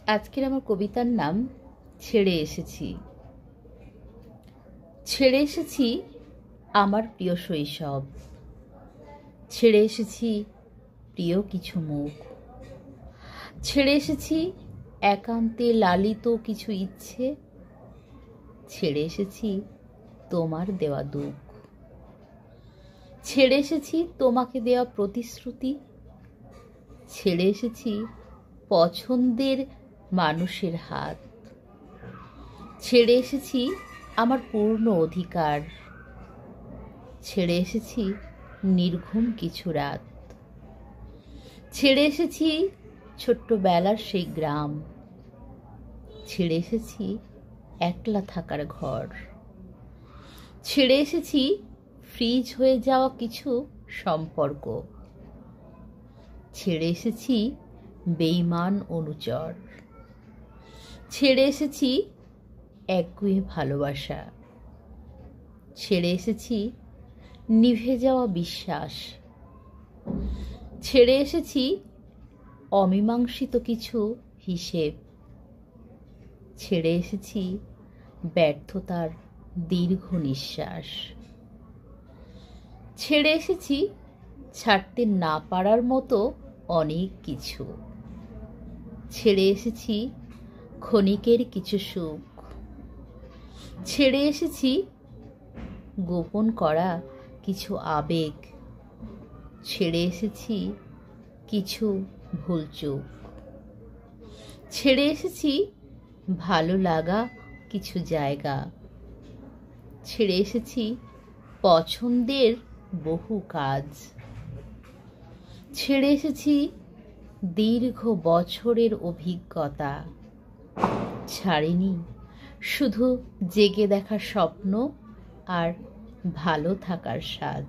আজকের আমার কবিতার নাম ছেড়ে এসেছি। ছেড়ে এসেছি আমার প্রিয় শৈশব, ছেড়ে এসেছি প্রিয় কিছু মুখ, ছেড়ে এসেছি একান্তে লালিত কিছু ইচ্ছে, ছেড়ে এসেছি তোমার দেওয়া দুঃখ, ছেড়ে এসেছি তোমাকে দেওয়া প্রতিশ্রুতি, ছেড়ে এসেছি পছন্দের মানুষের হাত, ছেড়ে এসেছি আমার পূর্ণ অধিকার, ছেড়ে এসেছি নির্ঘুম কিছু রাত, ছেড়ে এসেছি ছোট্টবেলার সেই গ্রাম, ছেড়ে এসেছি একলা থাকার ঘর, ছেড়ে এসেছি ফ্রিজ হয়ে যাওয়া কিছু সম্পর্ক, ছেড়ে এসেছি বেঈমান অনুচর, ছেড়ে এসেছি একগুঁয়ে ভালোবাসা, ছেড়ে এসেছি নিভে যাওয়া বিশ্বাস, ছেড়ে এসেছি অমীমাংসিত কিছু হিসেব, ছেড়ে এসেছি ব্যর্থতার দীর্ঘ নিঃশ্বাস, ছেড়ে এসেছি ছাড়তে না পারার মতো অনেক কিছু, ছেড়ে এসেছি ক্ষণিকের কিছু সুখ, ছেড়ে এসেছি গোপন করা কিছু আবেগ, ছেড়ে এসেছি কিছু ভুলচুক, ছেড়ে এসেছি ভালো লাগা কিছু জায়গা, ছেড়ে এসেছি পছন্দের বহু কাজ, ছেড়ে এসেছি দীর্ঘ বছরের অভিজ্ঞতা, ছাড়িনি শুধু জেগে দেখার স্বপ্ন আর ভালো থাকার সাজ।